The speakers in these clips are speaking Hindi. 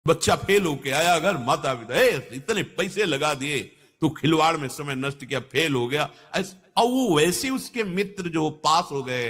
बच्चा फेल होके आया, अगर माता पिता इतने पैसे लगा दिए, तो खिलवाड़ में समय नष्ट किया, फेल हो गया। और वो वैसे उसके मित्र जो पास हो गए,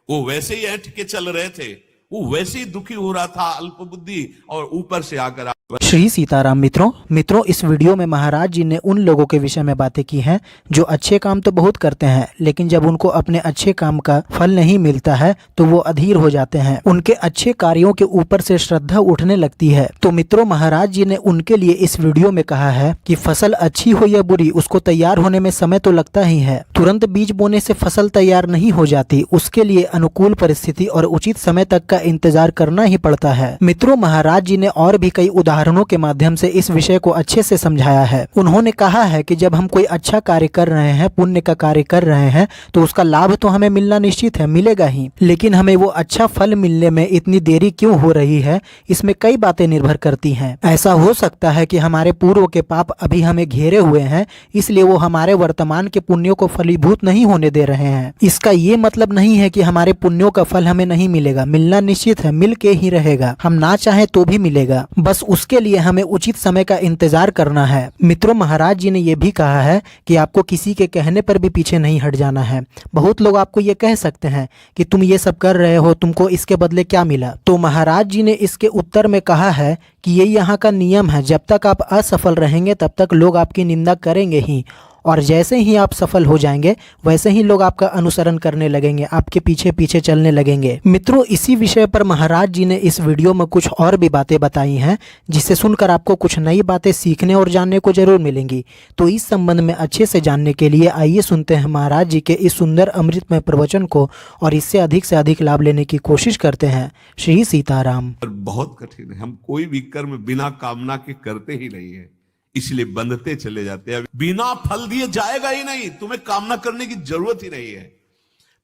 वो वैसे ही ऐंठ के चल रहे थे, वो वैसे ही दुखी हो रहा था, अल्प बुद्धि, और ऊपर से आकर श्री सीताराम। मित्रों इस वीडियो में महाराज जी ने उन लोगों के विषय में बातें की हैं जो अच्छे काम तो बहुत करते हैं, लेकिन जब उनको अपने अच्छे काम का फल नहीं मिलता है तो वो अधीर हो जाते हैं। उनके अच्छे कार्यों के ऊपर से श्रद्धा उठने लगती है। तो मित्रों, महाराज जी ने उनके लिए इस वीडियो में कहा है कि फसल अच्छी हो या बुरी, उसको तैयार होने में समय तो लगता ही है। तुरंत बीज बोने से फसल तैयार नहीं हो जाती, उसके लिए अनुकूल परिस्थिति और उचित समय तक का इंतजार करना ही पड़ता है। मित्रों, महाराज जी ने और भी कई उदाहरणों के माध्यम से इस विषय को अच्छे से समझाया है। उन्होंने कहा है कि जब हम कोई अच्छा कार्य कर रहे हैं, पुण्य का कार्य कर रहे हैं, तो उसका लाभ तो हमें मिलना निश्चित है, मिलेगा ही, लेकिन हमें वो अच्छा फल मिलने में इतनी देरी क्यों हो रही है, इसमें कई बातें निर्भर करती हैं। ऐसा हो सकता है कि हमारे पूर्व के पाप अभी हमें घेरे हुए हैं, इसलिए वो हमारे वर्तमान के पुण्यों को फलीभूत नहीं होने दे रहे हैं। इसका ये मतलब नहीं है कि हमारे पुण्यों का फल हमें नहीं मिलेगा, मिलना निश्चित है, मिल के ही रहेगा, हम ना चाहें तो भी मिलेगा। बस उसके लिए हमें उचित समय का इंतजार करना है। मित्रों, महाराज जी ने यह भी कहा है कि आपको किसी के कहने पर भी पीछे नहीं हट जाना है। बहुत लोग आपको ये कह सकते हैं कि तुम ये सब कर रहे हो, तुमको इसके बदले क्या मिला? तो महाराज जी ने इसके उत्तर में कहा है कि ये यहाँ का नियम है, जब तक आप असफल रहेंगे तब तक लोग आपकी निंदा करेंगे ही, और जैसे ही आप सफल हो जाएंगे वैसे ही लोग आपका अनुसरण करने लगेंगे, आपके पीछे पीछे चलने लगेंगे। मित्रों, इसी विषय पर महाराज जी ने इस वीडियो में कुछ और भी बातें बताई हैं, जिसे सुनकर आपको कुछ नई बातें सीखने और जानने को जरूर मिलेंगी। तो इस संबंध में अच्छे से जानने के लिए आइए सुनते हैं महाराज जी के इस सुंदर अमृतमय प्रवचन को, और इससे अधिक लाभ लेने की कोशिश करते हैं। श्री सीताराम। बहुत कठिन है, हम कोई भी कर्म बिना कामना के करते ही नहीं है, इसलिए बंधते चले जाते हैं। बिना फल दिए जाएगा ही नहीं, तुम्हें कामना करने की जरूरत ही नहीं है।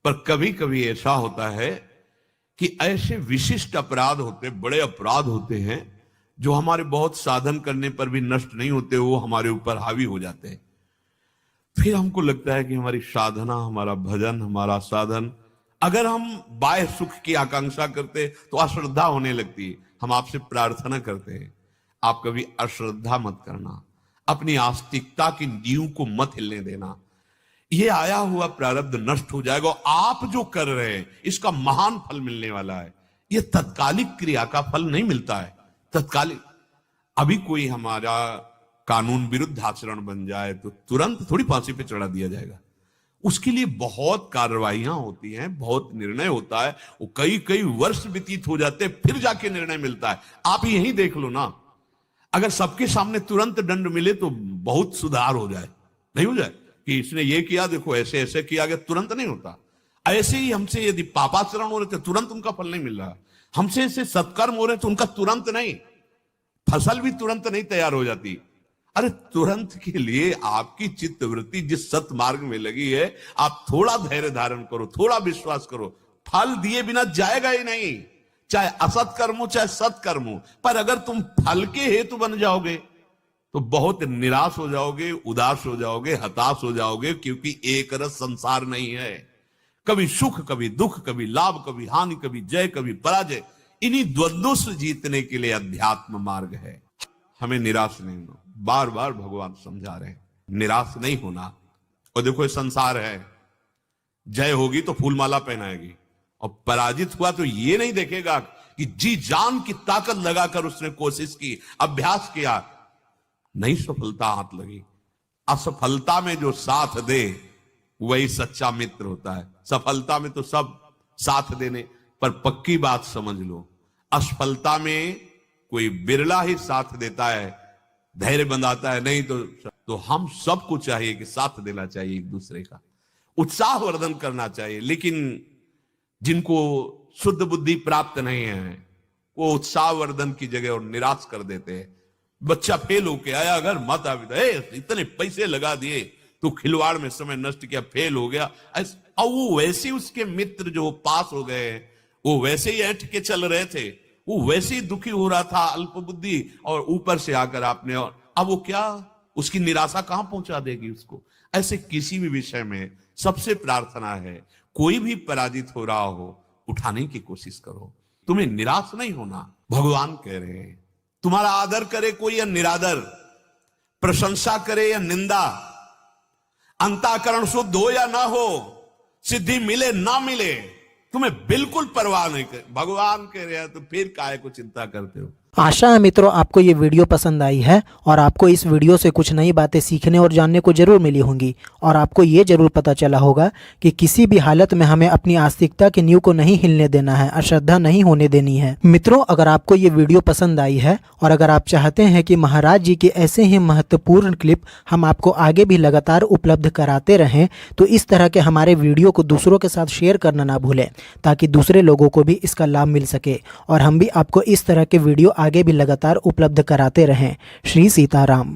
पर कभी कभी ऐसा होता है कि ऐसे विशिष्ट अपराध होते, बड़े अपराध होते हैं, जो हमारे बहुत साधन करने पर भी नष्ट नहीं होते, वो हमारे ऊपर हावी हो जाते हैं। फिर हमको लगता है कि हमारी साधना, हमारा भजन, हमारा साधन, अगर हम बाह्य सुख की आकांक्षा करते तो अश्रद्धा होने लगती है। हम आपसे प्रार्थना करते हैं, आप कभी अश्रद्धा मत करना, अपनी आस्तिकता की नींव को मत हिलने देना। ये आया हुआ प्रारब्ध नष्ट हो जाएगा। आप जो कर रहे हैं इसका महान फल मिलने वाला है। ये तत्कालिक क्रिया का फल नहीं मिलता है। तत्कालिक, अभी कोई हमारा कानून विरुद्ध आचरण बन जाए तो तुरंत थोड़ी फांसी पे चढ़ा दिया जाएगा। उसके लिए बहुत कार्रवाइयां होती हैं, बहुत निर्णय होता है, वो कई कई वर्ष व्यतीत हो जाते हैं, फिर जाके निर्णय मिलता है। आप यही देख लो ना, अगर सबके सामने तुरंत दंड मिले तो बहुत सुधार हो जाए, नहीं हो जाए कि इसने ये किया, देखो ऐसे ऐसे किया गया, तुरंत नहीं होता। ऐसे ही हमसे यदि पापाचरण हो रहे थे, तुरंत उनका फल नहीं मिल रहा। हमसे ऐसे सत्कर्म हो रहे थे, उनका तुरंत नहीं, फसल भी तुरंत नहीं तैयार हो जाती। अरे तुरंत के लिए आपकी चित्त वृत्ति जिस सत मार्ग में लगी है, आप थोड़ा धैर्य धारण करो, थोड़ा विश्वास करो, फल दिए बिना जाएगा ही नहीं, चाहे असत कर्म हो चाहे सत्कर्म हो। पर अगर तुम फल के हेतु बन जाओगे तो बहुत निराश हो जाओगे, उदास हो जाओगे, हताश हो जाओगे, क्योंकि एक रस संसार नहीं है। कभी सुख, कभी दुख, कभी लाभ, कभी हानि, कभी जय, कभी पराजय। इन्हीं द्वंद्वों से जीतने के लिए अध्यात्म मार्ग है। हमें निराश नहीं होना, बार बार भगवान समझा रहे हैं, निराश नहीं होना। और देखो ये संसार है, जय होगी तो फूलमाला पहनाएगी, और पराजित हुआ तो ये नहीं देखेगा कि जी जान की ताकत लगाकर उसने कोशिश की, अभ्यास किया, नहीं सफलता हाथ लगी। असफलता में जो साथ दे वही सच्चा मित्र होता है। सफलता में तो सब साथ देने, पर पक्की बात समझ लो, असफलता में कोई बिरला ही साथ देता है, धैर्य बंधाता है, नहीं तो हम सबको चाहिए कि साथ देना चाहिए, एक दूसरे का उत्साह वर्धन करना चाहिए। लेकिन जिनको शुद्ध बुद्धि प्राप्त नहीं है, वो उत्साह वर्धन की जगह और निराश कर देते हैं। बच्चा फेल होके आया, अगर माता पिता इतने पैसे लगा दिए, तो खिलवाड़ में समय नष्ट किया, फेल हो गया। और वो वैसे उसके मित्र जो पास हो गए, वो वैसे ही ऐंठ के चल रहे थे, वो वैसे ही दुखी हो रहा था, अल्प बुद्धि, और ऊपर से आकर आपने, और अब वो क्या, उसकी निराशा कहां पहुंचा देगी उसको। ऐसे किसी भी विषय में सबसे प्रार्थना है, कोई भी पराजित हो रहा हो, उठाने की कोशिश करो, तुम्हें निराश नहीं होना। भगवान कह रहे हैं तुम्हारा आदर करे कोई या निरादर, प्रशंसा करे या निंदा, अंतःकरण शुद्ध हो या ना हो, सिद्धि मिले ना मिले, तुम्हें बिल्कुल परवाह नहीं कर। भगवान कह रहे हैं तो फिर काहे को चिंता करते हो। आशा है मित्रों आपको ये वीडियो पसंद आई है और आपको इस वीडियो से कुछ नई बातें सीखने और जानने को जरूर मिली होंगी और आपको ये जरूर पता चला होगा कि किसी भी हालत में हमें अपनी आस्तिकता की नींव को नहीं हिलने देना है, अश्रद्धा नहीं होने देनी है। मित्रों अगर आपको ये वीडियो पसंद आई है और अगर आप चाहते हैं कि महाराज जी के ऐसे ही महत्वपूर्ण क्लिप हम आपको आगे भी लगातार उपलब्ध कराते रहें तो इस तरह के हमारे वीडियो को दूसरों के साथ शेयर करना ना भूलें ताकि दूसरे लोगों को भी इसका लाभ मिल सके और हम भी आपको इस तरह के वीडियो आगे भी लगातार उपलब्ध कराते रहें। श्री सीताराम।